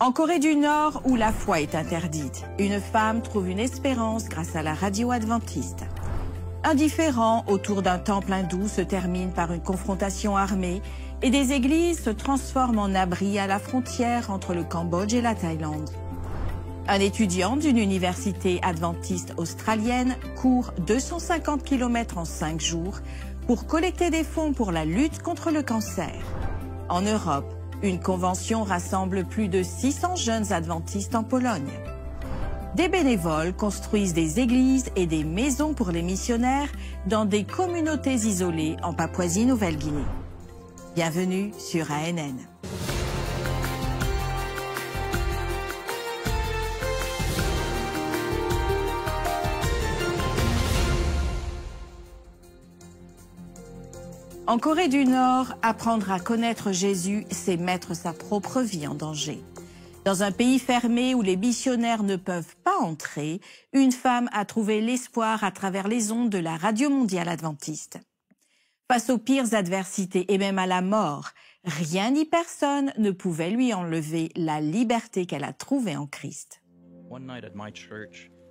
En Corée du Nord, où la foi est interdite, une femme trouve une espérance grâce à la radio adventiste. Un différend autour d'un temple hindou se termine par une confrontation armée et des églises se transforment en abris à la frontière entre le Cambodge et la Thaïlande. Un étudiant d'une université adventiste australienne court 250 km en 5 jours pour collecter des fonds pour la lutte contre le cancer. En Europe, une convention rassemble plus de 600 jeunes adventistes en Pologne. Des bénévoles construisent des églises et des maisons pour les missionnaires dans des communautés isolées en Papouasie-Nouvelle-Guinée. Bienvenue sur ANN. En Corée du Nord, apprendre à connaître Jésus, c'est mettre sa propre vie en danger. Dans un pays fermé où les missionnaires ne peuvent pas entrer, une femme a trouvé l'espoir à travers les ondes de la Radio mondiale adventiste. Face aux pires adversités et même à la mort, rien ni personne ne pouvait lui enlever la liberté qu'elle a trouvée en Christ.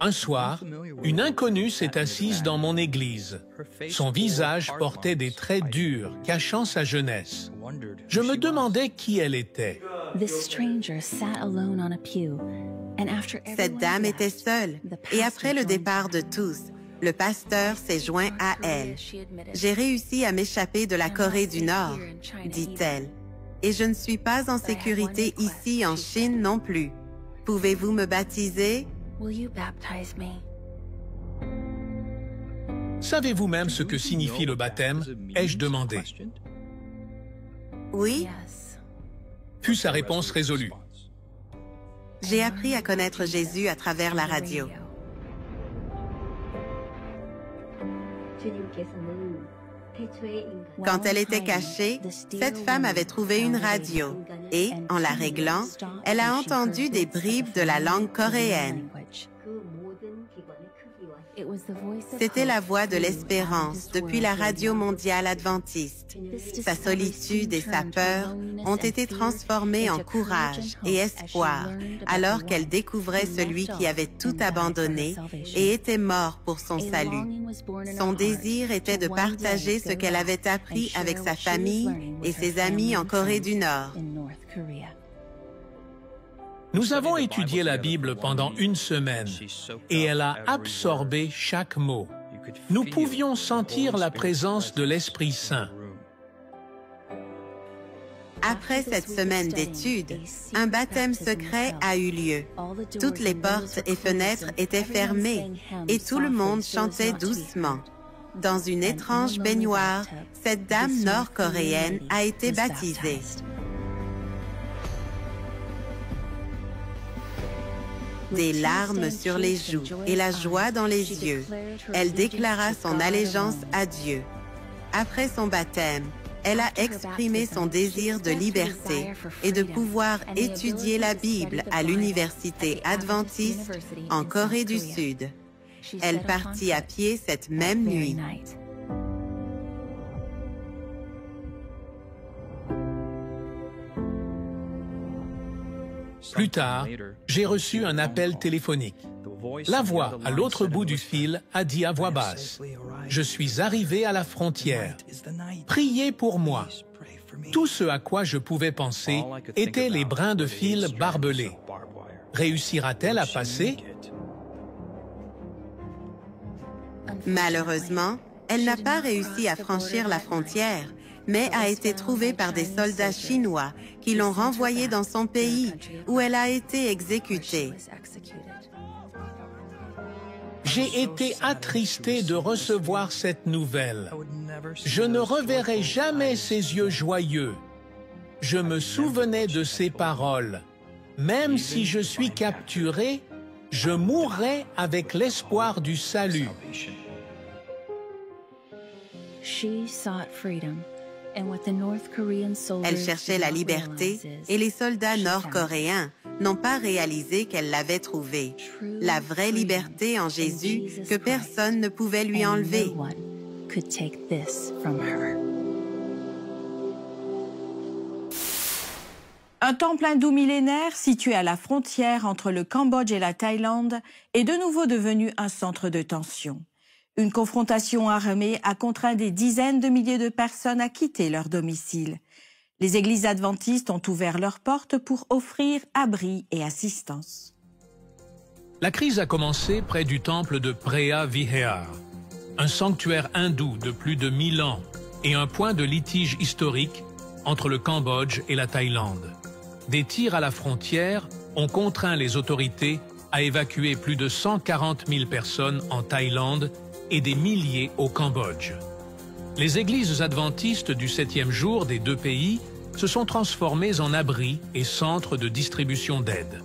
Un soir, une inconnue s'est assise dans mon église. Son visage portait des traits durs, cachant sa jeunesse. Je me demandais qui elle était. Cette dame était seule, et après le départ de tous, le pasteur s'est joint à elle. « J'ai réussi à m'échapper de la Corée du Nord, » dit-elle. « Et je ne suis pas en sécurité ici en Chine non plus. Pouvez-vous me baptiser? » Savez-vous même ce que signifie le baptême? Ai-je demandé. Oui, Fut sa réponse résolue. j'ai appris à connaître Jésus à travers la radio. Quand elle était cachée, cette femme avait trouvé une radio et, en la réglant, elle a entendu des bribes de la langue coréenne. C'était la voix de l'espérance depuis la Radio mondiale adventiste. Sa solitude et sa peur ont été transformées en courage et espoir alors qu'elle découvrait celui qui avait tout abandonné et était mort pour son salut. Son désir était de partager ce qu'elle avait appris avec sa famille et ses amis en Corée du Nord. Nous avons étudié la Bible pendant une semaine et elle a absorbé chaque mot. Nous pouvions sentir la présence de l'Esprit Saint. Après cette semaine d'études, un baptême secret a eu lieu. Toutes les portes et fenêtres étaient fermées et tout le monde chantait doucement. Dans une étrange baignoire, cette dame nord-coréenne a été baptisée. Des larmes sur les joues et la joie dans les yeux, elle déclara son allégeance à Dieu. Après son baptême, elle a exprimé son désir de liberté et de pouvoir étudier la Bible à l'université adventiste en Corée du Sud. Elle partit à pied cette même nuit. Plus tard, j'ai reçu un appel téléphonique. La voix à l'autre bout du fil a dit à voix basse, « Je suis arrivé à la frontière. Priez pour moi. » Tout ce à quoi je pouvais penser étaient les brins de fil barbelés. Réussira-t-elle à passer? Malheureusement, elle n'a pas réussi à franchir la frontière, mais a été trouvée par des soldats chinois qui l'ont renvoyée dans son pays, où elle a été exécutée. J'ai été attristé de recevoir cette nouvelle. Je ne reverrai jamais ses yeux joyeux. Je me souvenais de ses paroles. Même si je suis capturé, je mourrai avec l'espoir du salut. Elle cherchait la liberté et les soldats nord-coréens n'ont pas réalisé qu'elle l'avait trouvée. La vraie liberté en Jésus que personne ne pouvait lui enlever. Un temple hindou millénaire situé à la frontière entre le Cambodge et la Thaïlande est de nouveau devenu un centre de tension. Une confrontation armée a contraint des dizaines de milliers de personnes à quitter leur domicile. Les églises adventistes ont ouvert leurs portes pour offrir abri et assistance. La crise a commencé près du temple de Preah Vihear, un sanctuaire hindou de plus de 1000 ans et un point de litige historique entre le Cambodge et la Thaïlande. Des tirs à la frontière ont contraint les autorités à évacuer plus de 140 000 personnes en Thaïlande et des milliers au Cambodge. Les églises adventistes du 7e jour des deux pays se sont transformées en abris et centres de distribution d'aide.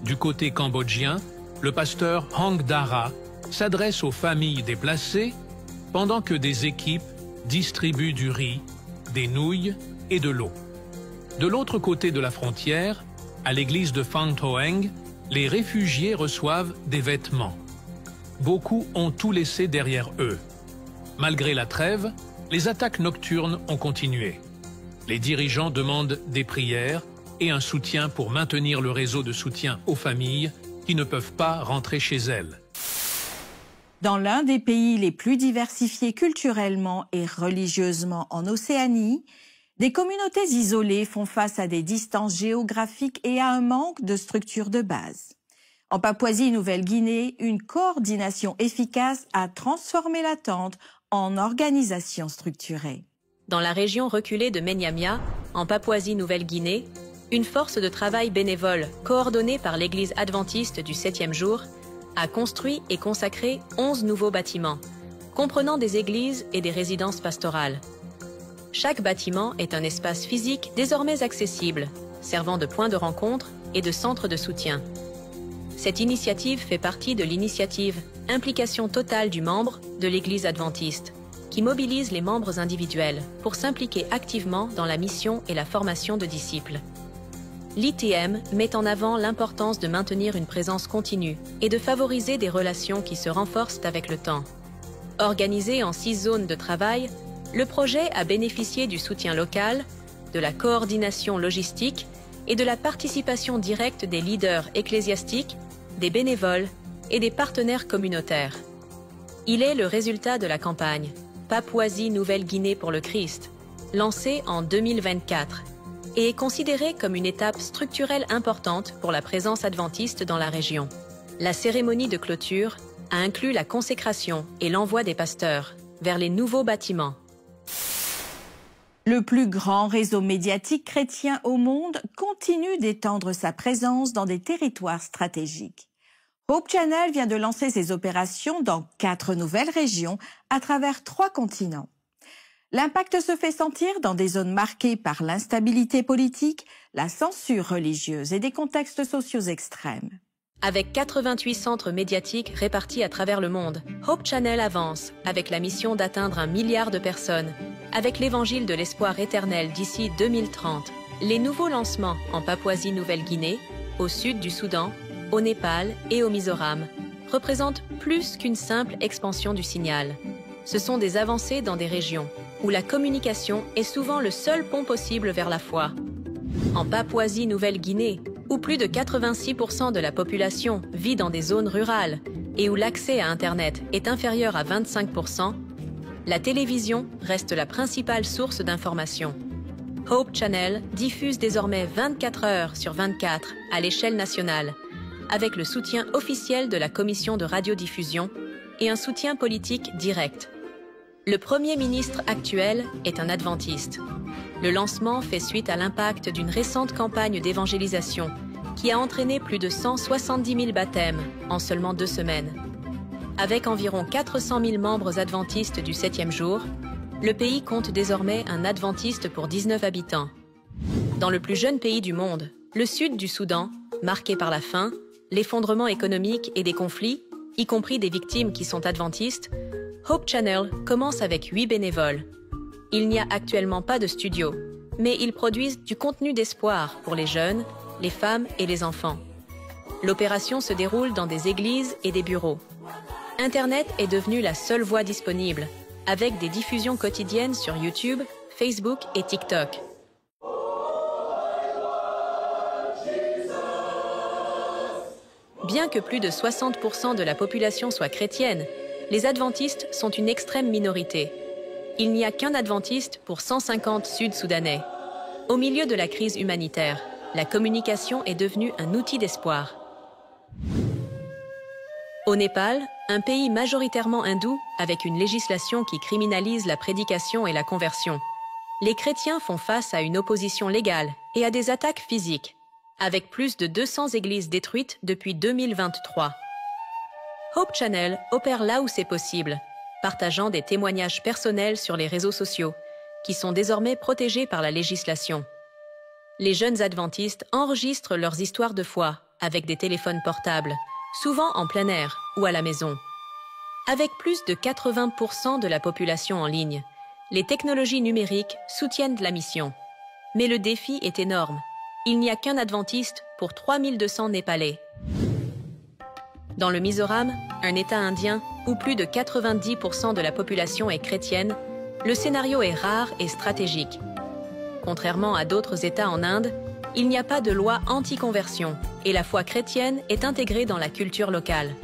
Du côté cambodgien, le pasteur Hang Dara s'adresse aux familles déplacées pendant que des équipes distribuent du riz, des nouilles et de l'eau. De l'autre côté de la frontière, à l'église de Phang Thoeng, les réfugiés reçoivent des vêtements. Beaucoup ont tout laissé derrière eux. Malgré la trêve, les attaques nocturnes ont continué. Les dirigeants demandent des prières et un soutien pour maintenir le réseau de soutien aux familles qui ne peuvent pas rentrer chez elles. Dans l'un des pays les plus diversifiés culturellement et religieusement en Océanie, des communautés isolées font face à des distances géographiques et à un manque de structures de base. En Papouasie-Nouvelle-Guinée, une coordination efficace a transformé l'attente en organisation structurée. Dans la région reculée de Menyamia, en Papouasie-Nouvelle-Guinée, une force de travail bénévole coordonnée par l'Église adventiste du 7e jour a construit et consacré 11 nouveaux bâtiments, comprenant des églises et des résidences pastorales. Chaque bâtiment est un espace physique désormais accessible, servant de point de rencontre et de centre de soutien. Cette initiative fait partie de l'initiative « Implication totale du membre » de l'Église adventiste, qui mobilise les membres individuels pour s'impliquer activement dans la mission et la formation de disciples. L'ITM met en avant l'importance de maintenir une présence continue et de favoriser des relations qui se renforcent avec le temps. Organisé en 6 zones de travail, le projet a bénéficié du soutien local, de la coordination logistique et de la participation directe des leaders ecclésiastiques, des bénévoles et des partenaires communautaires. Il est le résultat de la campagne Papouasie-Nouvelle-Guinée pour le Christ, lancée en 2024, et est considéré comme une étape structurelle importante pour la présence adventiste dans la région. La cérémonie de clôture a inclus la consécration et l'envoi des pasteurs vers les nouveaux bâtiments. Le plus grand réseau médiatique chrétien au monde continue d'étendre sa présence dans des territoires stratégiques. Hope Channel vient de lancer ses opérations dans 4 nouvelles régions à travers 3 continents. L'impact se fait sentir dans des zones marquées par l'instabilité politique, la censure religieuse et des contextes sociaux extrêmes. Avec 88 centres médiatiques répartis à travers le monde, Hope Channel avance avec la mission d'atteindre 1 milliard de personnes, avec l'évangile de l'espoir éternel d'ici 2030. Les nouveaux lancements en Papouasie-Nouvelle-Guinée, au sud du Soudan, au Népal et au Mizoram représentent plus qu'une simple expansion du signal. Ce sont des avancées dans des régions où la communication est souvent le seul pont possible vers la foi. En Papouasie-Nouvelle-Guinée, où plus de 86% de la population vit dans des zones rurales et où l'accès à Internet est inférieur à 25%, la télévision reste la principale source d'information. Hope Channel diffuse désormais 24 heures sur 24 à l'échelle nationale, avec le soutien officiel de la Commission de radiodiffusion et un soutien politique direct. Le Premier ministre actuel est un adventiste. Le lancement fait suite à l'impact d'une récente campagne d'évangélisation qui a entraîné plus de 170 000 baptêmes en seulement 2 semaines. Avec environ 400 000 membres adventistes du 7e jour, le pays compte désormais un adventiste pour 19 habitants. Dans le plus jeune pays du monde, le sud du Soudan, marqué par la faim, l'effondrement économique et des conflits, y compris des victimes qui sont adventistes, Hope Channel commence avec 8 bénévoles. Il n'y a actuellement pas de studio, mais ils produisent du contenu d'espoir pour les jeunes, les femmes et les enfants. L'opération se déroule dans des églises et des bureaux. Internet est devenu la seule voie disponible, avec des diffusions quotidiennes sur YouTube, Facebook et TikTok. Bien que plus de 60% de la population soit chrétienne, les adventistes sont une extrême minorité. Il n'y a qu'un adventiste pour 150 Sud-Soudanais. Au milieu de la crise humanitaire, la communication est devenue un outil d'espoir. Au Népal, un pays majoritairement hindou, avec une législation qui criminalise la prédication et la conversion, les chrétiens font face à une opposition légale et à des attaques physiques, avec plus de 200 églises détruites depuis 2023. Hope Channel opère là où c'est possible, partageant des témoignages personnels sur les réseaux sociaux, qui sont désormais protégés par la législation. Les jeunes adventistes enregistrent leurs histoires de foi avec des téléphones portables, souvent en plein air ou à la maison. Avec plus de 80% de la population en ligne, les technologies numériques soutiennent la mission. Mais le défi est énorme. Il n'y a qu'un adventiste pour 3200 Népalais. Dans le Mizoram, un État indien où plus de 90% de la population est chrétienne, le scénario est rare et stratégique. Contrairement à d'autres États en Inde, il n'y a pas de loi anti-conversion et la foi chrétienne est intégrée dans la culture locale.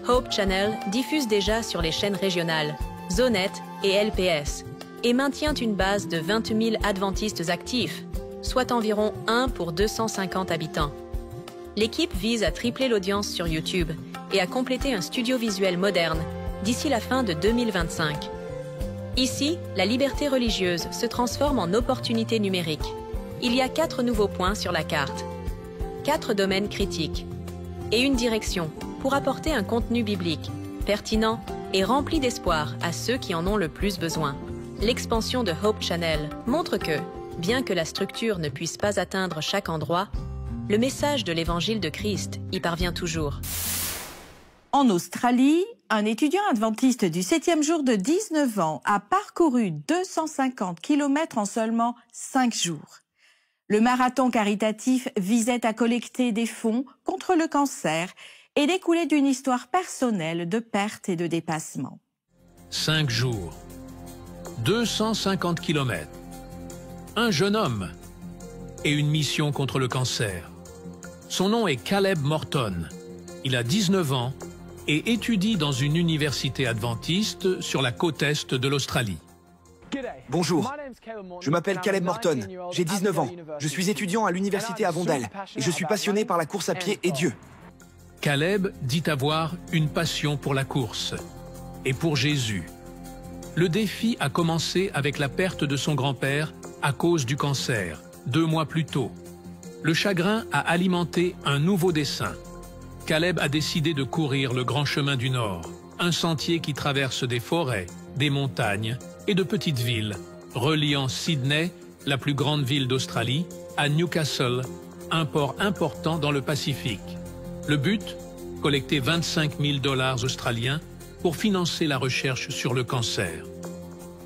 Hope Channel diffuse déjà sur les chaînes régionales, Zonet et LPS, et maintient une base de 20 000 adventistes actifs, soit environ 1 pour 250 habitants. L'équipe vise à tripler l'audience sur YouTube et à compléter un studio visuel moderne d'ici la fin de 2025. Ici, la liberté religieuse se transforme en opportunité numérique. Il y a 4 nouveaux points sur la carte, 4 domaines critiques et une direction pour apporter un contenu biblique, pertinent et rempli d'espoir à ceux qui en ont le plus besoin. L'expansion de Hope Channel montre que, bien que la structure ne puisse pas atteindre chaque endroit, le message de l'évangile de Christ y parvient toujours. En Australie, un étudiant adventiste du 7e jour de 19 ans a parcouru 250 km en seulement 5 jours. Le marathon caritatif visait à collecter des fonds contre le cancer et découlait d'une histoire personnelle de perte et de dépassement. 5 jours, 250 km, un jeune homme et une mission contre le cancer. Son nom est Caleb Morton. Il a 19 ans et étudie dans une université adventiste sur la côte est de l'Australie. Bonjour, je m'appelle Caleb Morton, j'ai 19 ans, je suis étudiant à l'université Avondale et je suis passionné par la course à pied et Dieu. Caleb dit avoir une passion pour la course et pour Jésus. Le défi a commencé avec la perte de son grand-père à cause du cancer, 2 mois plus tôt. Le chagrin a alimenté un nouveau dessein. Caleb a décidé de courir le Grand Chemin du Nord, un sentier qui traverse des forêts, des montagnes et de petites villes, reliant Sydney, la plus grande ville d'Australie, à Newcastle, un port important dans le Pacifique. Le but, collecter 25 000 $ australiens pour financer la recherche sur le cancer.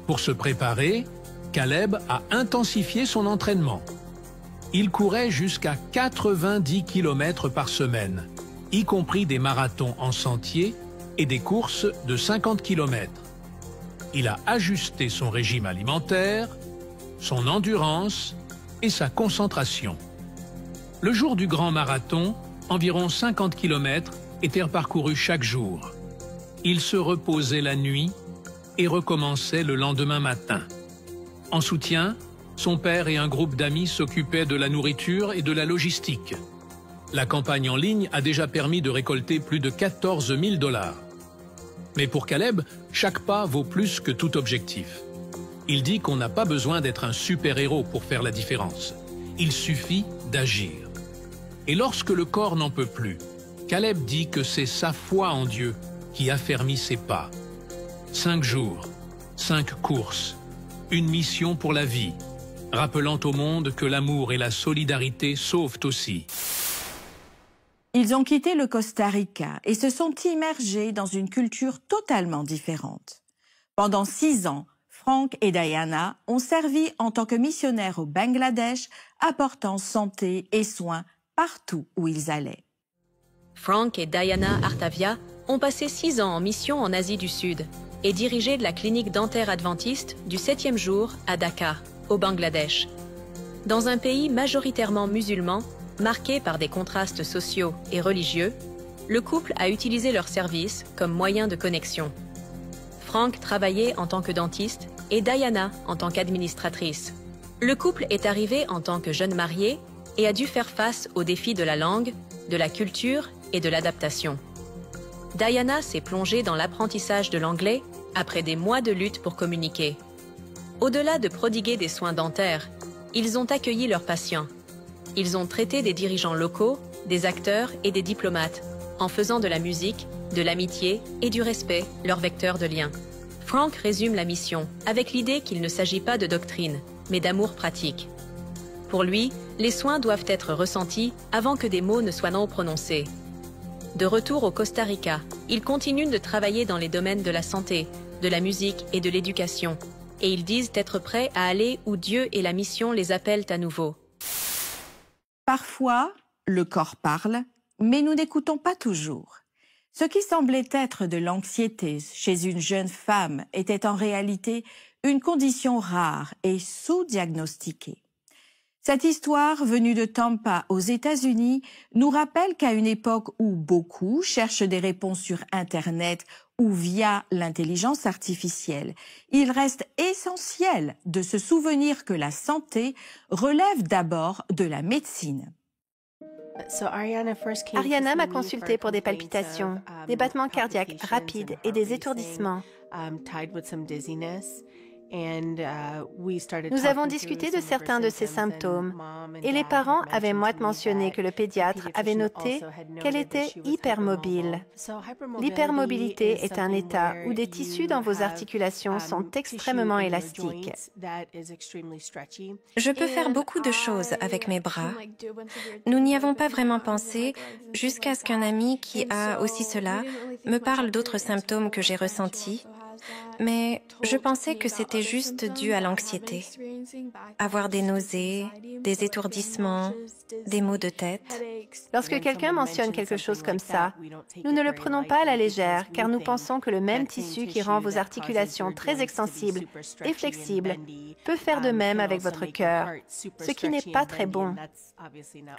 Pour se préparer, Caleb a intensifié son entraînement. Il courait jusqu'à 90 km par semaine, y compris des marathons en sentier et des courses de 50 km. Il a ajusté son régime alimentaire, son endurance et sa concentration. Le jour du grand marathon, environ 50 km étaient parcourus chaque jour. Il se reposait la nuit et recommençait le lendemain matin. En soutien, son père et un groupe d'amis s'occupaient de la nourriture et de la logistique. La campagne en ligne a déjà permis de récolter plus de 14 000 $. Mais pour Caleb, chaque pas vaut plus que tout objectif. Il dit qu'on n'a pas besoin d'être un super-héros pour faire la différence. Il suffit d'agir. Et lorsque le corps n'en peut plus, Caleb dit que c'est sa foi en Dieu qui affermit ses pas. 5 jours, 5 courses, une mission pour la vie, rappelant au monde que l'amour et la solidarité sauvent aussi. Ils ont quitté le Costa Rica et se sont immergés dans une culture totalement différente. Pendant 6 ans, Frank et Diana ont servi en tant que missionnaires au Bangladesh, apportant santé et soins partout où ils allaient. Frank et Diana Artavia ont passé 6 ans en mission en Asie du Sud et dirigé la clinique dentaire adventiste du 7e jour à Dhaka, au Bangladesh. Dans un pays majoritairement musulman, Marqué par des contrastes sociaux et religieux, le couple a utilisé leurs services comme moyen de connexion. Frank travaillait en tant que dentiste et Diana en tant qu'administratrice. Le couple est arrivé en tant que jeune marié et a dû faire face aux défis de la langue, de la culture et de l'adaptation. Diana s'est plongée dans l'apprentissage de l'anglais après des mois de lutte pour communiquer. Au-delà de prodiguer des soins dentaires, ils ont accueilli leurs patients. Ils ont traité des dirigeants locaux, des acteurs et des diplomates, en faisant de la musique, de l'amitié et du respect leur vecteur de lien. Frank résume la mission avec l'idée qu'il ne s'agit pas de doctrine, mais d'amour pratique. Pour lui, les soins doivent être ressentis avant que des mots ne soient non prononcés. De retour au Costa Rica, ils continuent de travailler dans les domaines de la santé, de la musique et de l'éducation. Et ils disent être prêts à aller où Dieu et la mission les appellent à nouveau. Parfois, le corps parle, mais nous n'écoutons pas toujours. Ce qui semblait être de l'anxiété chez une jeune femme était en réalité une condition rare et sous-diagnostiquée. Cette histoire, venue de Tampa aux États-Unis, nous rappelle qu'à une époque où beaucoup cherchent des réponses sur Internet ou via l'intelligence artificielle, il reste essentiel de se souvenir que la santé relève d'abord de la médecine. Ariana m'a consultée pour des palpitations, des battements cardiaques rapides et des étourdissements. Nous avons discuté de certains de ces symptômes et les parents avaient mentionné que le pédiatre avait noté qu'elle était hypermobile. L'hypermobilité est un état où des tissus dans vos articulations sont extrêmement élastiques. Je peux faire beaucoup de choses avec mes bras. Nous n'y avons pas vraiment pensé jusqu'à ce qu'un ami qui a aussi cela me parle d'autres symptômes que j'ai ressentis. Mais je pensais que c'était juste dû à l'anxiété. Avoir des nausées, des étourdissements, des maux de tête. Lorsque quelqu'un mentionne quelque chose comme ça, nous ne le prenons pas à la légère car nous pensons que le même tissu qui rend vos articulations très extensibles et flexibles peut faire de même avec votre cœur, ce qui n'est pas très bon.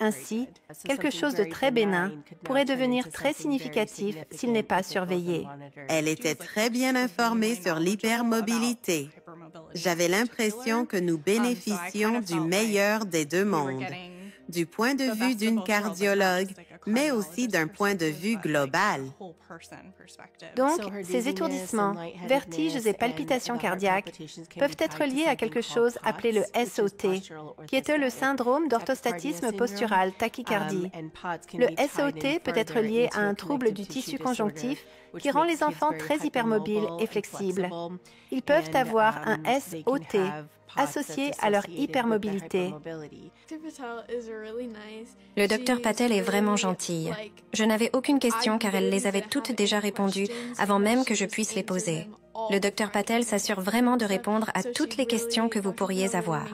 Ainsi, quelque chose de très bénin pourrait devenir très significatif s'il n'est pas surveillé. Elle était très bien informée sur l'hypermobilité. J'avais l'impression que nous bénéficions du meilleur des deux mondes, du point de vue d'une cardiologue, mais aussi d'un point de vue global. Donc, ces étourdissements, vertiges et palpitations cardiaques peuvent être liés à quelque chose appelé le SOT, qui est le syndrome d'orthostatisme postural tachycardie. Le SOT peut être lié à un trouble du tissu conjonctif qui rend les enfants très hypermobiles et flexibles. Ils peuvent avoir un SOT associé à leur hypermobilité. Le Dr Patel est vraiment gentille. Je n'avais aucune question car elle les avait toutes déjà répondues avant même que je puisse les poser. Le Dr Patel s'assure vraiment de répondre à toutes les questions que vous pourriez avoir.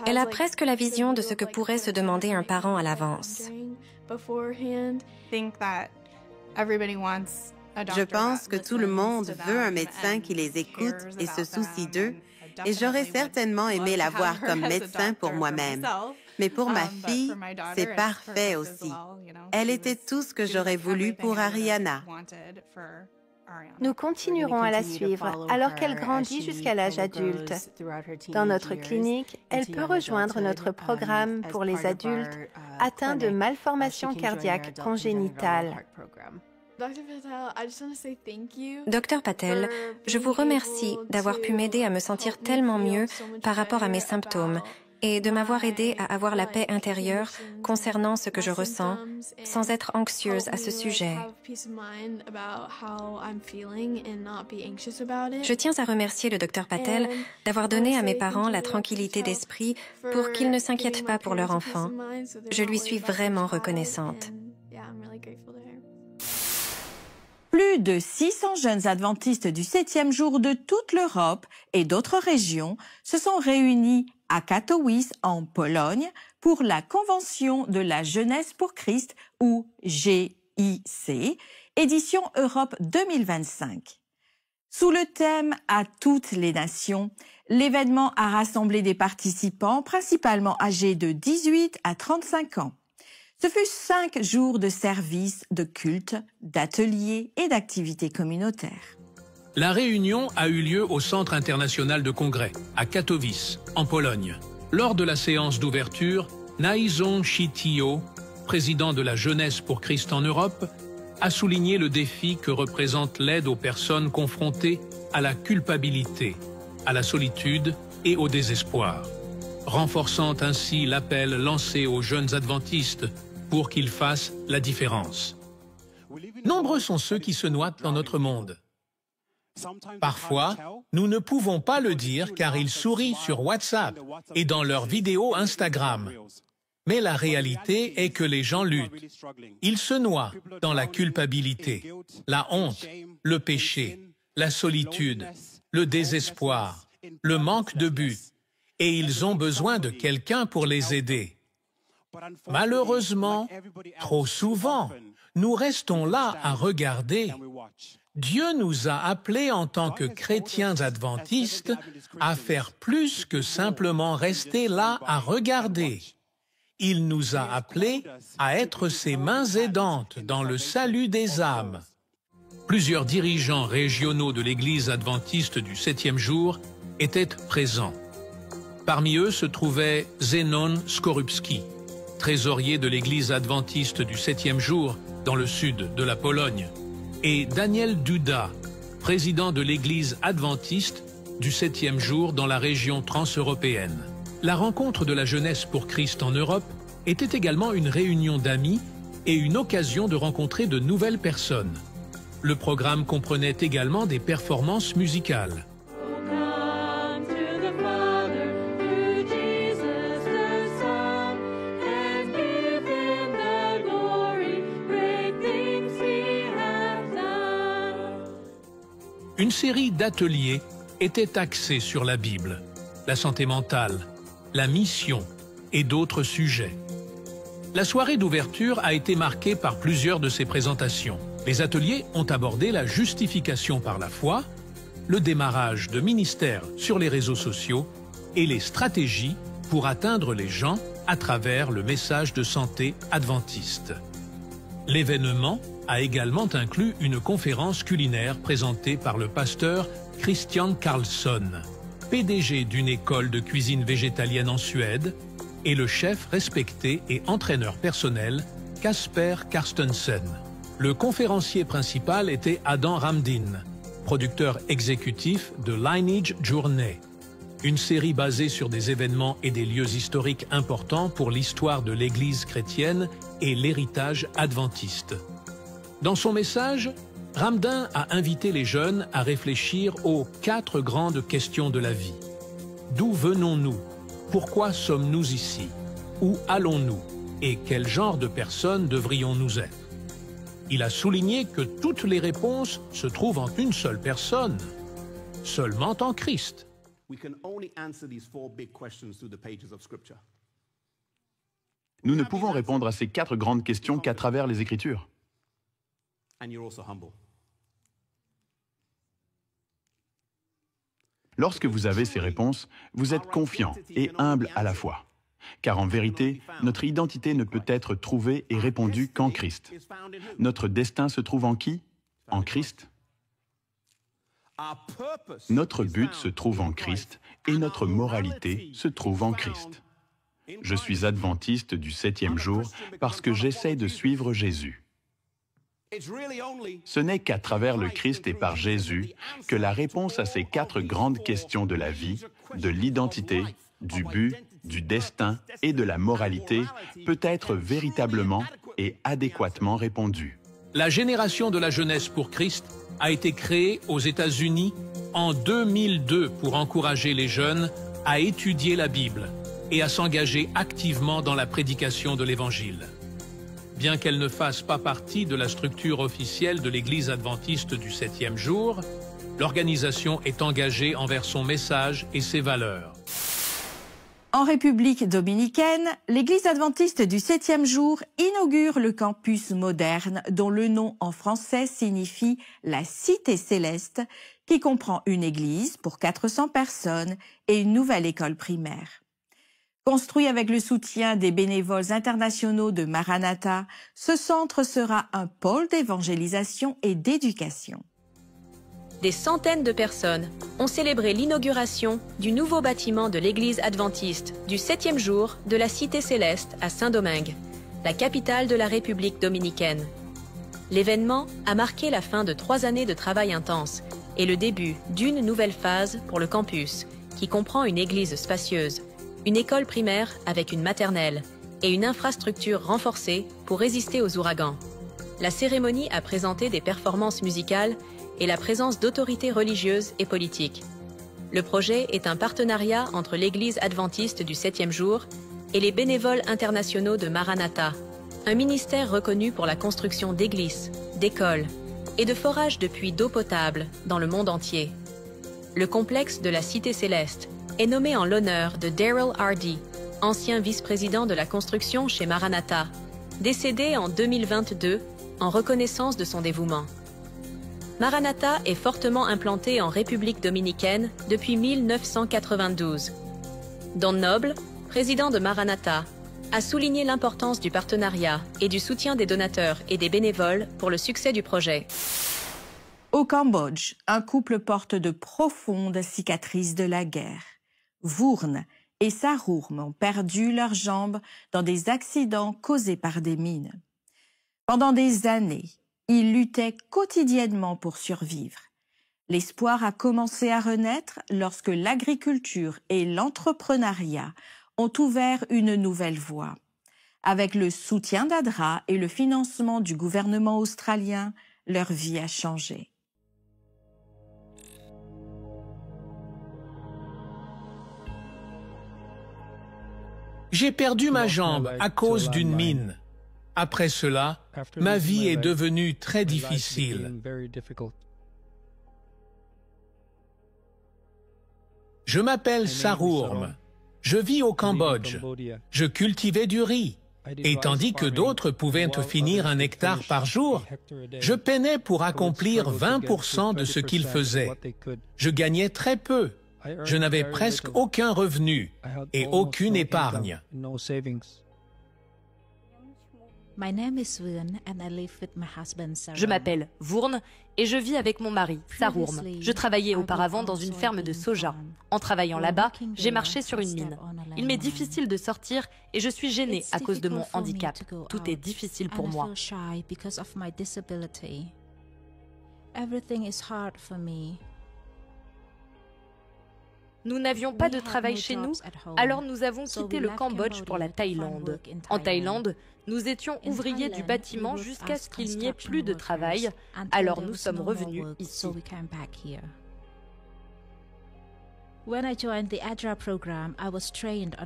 Elle a presque la vision de ce que pourrait se demander un parent à l'avance. Je pense que tout le monde veut un médecin qui les écoute et se soucie d'eux, et j'aurais certainement aimé la voir comme médecin pour moi-même. Mais pour ma fille, c'est parfait aussi. Elle était tout ce que j'aurais voulu pour Ariana. Nous continuerons à la suivre alors qu'elle grandit jusqu'à l'âge adulte. Dans notre clinique, elle peut rejoindre notre programme pour les adultes atteints de malformations cardiaques congénitales. Dr Patel, je vous remercie d'avoir pu m'aider à me sentir tellement mieux par rapport à mes symptômes et de m'avoir aidé à avoir la paix intérieure concernant ce que je ressens, sans être anxieuse à ce sujet. Je tiens à remercier le Dr Patel d'avoir donné à mes parents la tranquillité d'esprit pour qu'ils ne s'inquiètent pas pour leur enfant. Je lui suis vraiment reconnaissante. Plus de 600 jeunes adventistes du 7e jour de toute l'Europe et d'autres régions se sont réunis à Katowice, en Pologne, pour la Convention de la Jeunesse pour Christ, ou GIC, édition Europe 2025. Sous le thème « À toutes les nations », L'événement a rassemblé des participants principalement âgés de 18 à 35 ans. Ce fut 5 jours de services, de culte, d'ateliers et d'activités communautaires. La réunion a eu lieu au Centre international de congrès, à Katowice, en Pologne. Lors de la séance d'ouverture, Naison Chitio, président de la Jeunesse pour Christ en Europe, a souligné le défi que représente l'aide aux personnes confrontées à la culpabilité, à la solitude et au désespoir, renforçant ainsi l'appel lancé aux jeunes adventistes pour qu'ils fassent la différence. Nombreux sont ceux qui se noient dans notre monde. Parfois, nous ne pouvons pas le dire car ils sourient sur WhatsApp et dans leurs vidéos Instagram. Mais la réalité est que les gens luttent. Ils se noient dans la culpabilité, la honte, le péché, la solitude, le désespoir, le manque de but, et ils ont besoin de quelqu'un pour les aider. Malheureusement, trop souvent, nous restons là à regarder. Dieu nous a appelés en tant que chrétiens adventistes à faire plus que simplement rester là à regarder. Il nous a appelés à être ses mains aidantes dans le salut des âmes. Plusieurs dirigeants régionaux de l'Église adventiste du 7e jour étaient présents. Parmi eux se trouvait Zenon Skorupski, trésorier de l'Église adventiste du 7e jour dans le sud de la Pologne, et Daniel Duda, président de l'Église adventiste du 7e jour dans la région transeuropéenne. La rencontre de la jeunesse pour Christ en Europe était également une réunion d'amis et une occasion de rencontrer de nouvelles personnes. Le programme comprenait également des performances musicales. Une série d'ateliers était axée sur la Bible, la santé mentale, la mission et d'autres sujets. La soirée d'ouverture a été marquée par plusieurs de ces présentations. Les ateliers ont abordé la justification par la foi, le démarrage de ministères sur les réseaux sociaux et les stratégies pour atteindre les gens à travers le message de santé adventiste. L'événement a également inclus une conférence culinaire présentée par le pasteur Christian Karlsson, PDG d'une école de cuisine végétalienne en Suède, et le chef respecté et entraîneur personnel Kasper Carstensen. Le conférencier principal était Adam Ramdin, producteur exécutif de Lineage Journey, une série basée sur des événements et des lieux historiques importants pour l'histoire de l'Église chrétienne et l'héritage adventiste. Dans son message, Ramdin a invité les jeunes à réfléchir aux 4 grandes questions de la vie. D'où venons-nous? Pourquoi sommes-nous ici? Où allons-nous? Et quel genre de personnes devrions-nous être? Il a souligné que toutes les réponses se trouvent en une seule personne, seulement en Christ. Nous ne pouvons répondre à ces 4 grandes questions qu'à travers les Écritures. Lorsque vous avez ces réponses, vous êtes confiant et humble à la fois. Car en vérité, notre identité ne peut être trouvée et répondue qu'en Christ. Notre destin se trouve en qui? En Christ. Notre but se trouve en Christ et notre moralité se trouve en Christ. Je suis adventiste du 7e jour parce que j'essaie de suivre Jésus. Ce n'est qu'à travers le Christ et par Jésus que la réponse à ces 4 grandes questions de la vie, de l'identité, du but, du destin et de la moralité peut être véritablement et adéquatement répondue. La génération de la jeunesse pour Christ a été créée aux États-Unis en 2002 pour encourager les jeunes à étudier la Bible et à s'engager activement dans la prédication de l'Évangile. Bien qu'elle ne fasse pas partie de la structure officielle de l'Église adventiste du 7e jour, l'organisation est engagée envers son message et ses valeurs. En République dominicaine, l'Église adventiste du 7e jour inaugure le campus moderne dont le nom en français signifie « la cité céleste » qui comprend une église pour 400 personnes et une nouvelle école primaire. Construit avec le soutien des bénévoles internationaux de Maranatha, ce centre sera un pôle d'évangélisation et d'éducation. Des centaines de personnes ont célébré l'inauguration du nouveau bâtiment de l'église adventiste du 7e jour de la Cité Céleste à Saint-Domingue, la capitale de la République dominicaine. L'événement a marqué la fin de 3 années de travail intense et le début d'une nouvelle phase pour le campus, qui comprend une église spacieuse, une école primaire avec une maternelle et une infrastructure renforcée pour résister aux ouragans. La cérémonie a présenté des performances musicales et la présence d'autorités religieuses et politiques. Le projet est un partenariat entre l'Église adventiste du 7e jour et les bénévoles internationaux de Maranatha, un ministère reconnu pour la construction d'églises, d'écoles et de forages de puits d'eau potable dans le monde entier. Le complexe de la Cité Céleste est nommé en l'honneur de Daryl Hardy, ancien vice-président de la construction chez Maranatha, décédé en 2022 en reconnaissance de son dévouement. Maranatha est fortement implanté en République dominicaine depuis 1992. Don Noble, président de Maranatha, a souligné l'importance du partenariat et du soutien des donateurs et des bénévoles pour le succès du projet. Au Cambodge, un couple porte de profondes cicatrices de la guerre. Vourne et Sarourm ont perdu leurs jambes dans des accidents causés par des mines. Pendant des années, ils luttaient quotidiennement pour survivre. L'espoir a commencé à renaître lorsque l'agriculture et l'entrepreneuriat ont ouvert une nouvelle voie. Avec le soutien d'ADRA et le financement du gouvernement australien, leur vie a changé. J'ai perdu ma jambe à cause d'une mine. Après cela, ma vie est devenue très difficile. Je m'appelle Sarourm. Je vis au Cambodge. Je cultivais du riz. Et tandis que d'autres pouvaient finir 1 hectare par jour, je peinais pour accomplir 20% de ce qu'ils faisaient. Je gagnais très peu. Je n'avais presque aucun revenu et aucune épargne. Je m'appelle Vourne et je vis avec mon mari, Sarourm. Je travaillais auparavant dans une ferme de soja. En travaillant là-bas, j'ai marché sur une mine. Il m'est difficile de sortir et je suis gênée à cause de mon handicap. Tout est difficile pour moi. Nous n'avions pas de travail chez nous, alors nous avons quitté le Cambodge pour la Thaïlande. En Thaïlande, nous étions ouvriers du bâtiment jusqu'à ce qu'il n'y ait plus de travail, alors nous sommes revenus ici.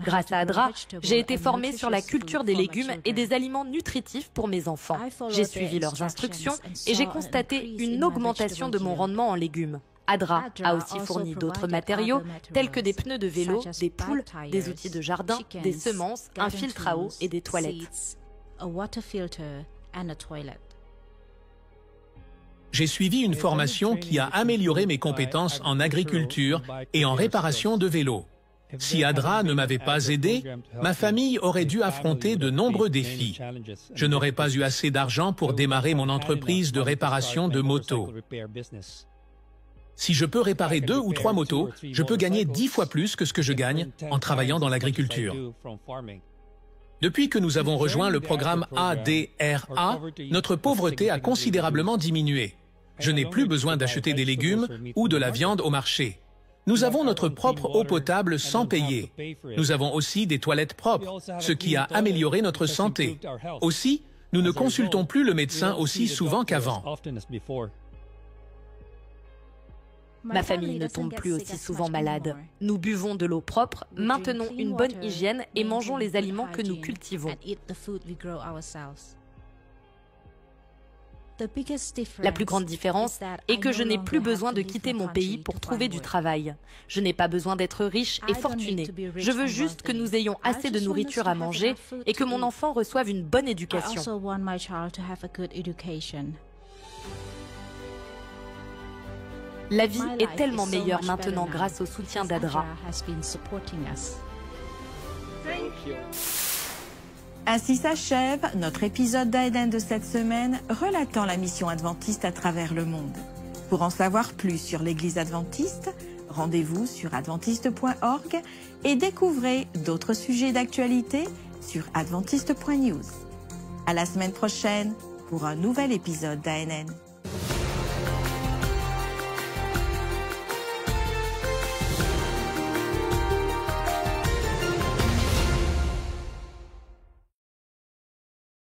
Grâce à ADRA, j'ai été formée sur la culture des légumes et des aliments nutritifs pour mes enfants. J'ai suivi leurs instructions et j'ai constaté une augmentation de mon rendement en légumes. ADRA a aussi fourni d'autres matériaux tels que des pneus de vélo, des poules, des outils de jardin, des semences, un filtre à eau et des toilettes. J'ai suivi une formation qui a amélioré mes compétences en agriculture et en réparation de vélos. Si ADRA ne m'avait pas aidé, ma famille aurait dû affronter de nombreux défis. Je n'aurais pas eu assez d'argent pour démarrer mon entreprise de réparation de motos. Si je peux réparer 2 ou 3 motos, je peux gagner 10 fois plus que ce que je gagne en travaillant dans l'agriculture. Depuis que nous avons rejoint le programme ADRA, notre pauvreté a considérablement diminué. Je n'ai plus besoin d'acheter des légumes ou de la viande au marché. Nous avons notre propre eau potable sans payer. Nous avons aussi des toilettes propres, ce qui a amélioré notre santé. Aussi, nous ne consultons plus le médecin aussi souvent qu'avant. Ma famille ne tombe plus aussi souvent malade. Nous buvons de l'eau propre, maintenons une bonne hygiène et mangeons les aliments que nous cultivons. La plus grande différence est que je n'ai plus besoin de quitter mon pays pour trouver du travail. Je n'ai pas besoin d'être riche et fortuné. Je veux juste que nous ayons assez de nourriture à manger et que mon enfant reçoive une bonne éducation. La vie est tellement meilleure maintenant grâce au soutien d'Adra. Ainsi s'achève notre épisode d'AEDN de cette semaine relatant la mission adventiste à travers le monde. Pour en savoir plus sur l'Église adventiste, rendez-vous sur adventiste.org et découvrez d'autres sujets d'actualité sur adventiste.news. À la semaine prochaine pour un nouvel épisode d'ANN.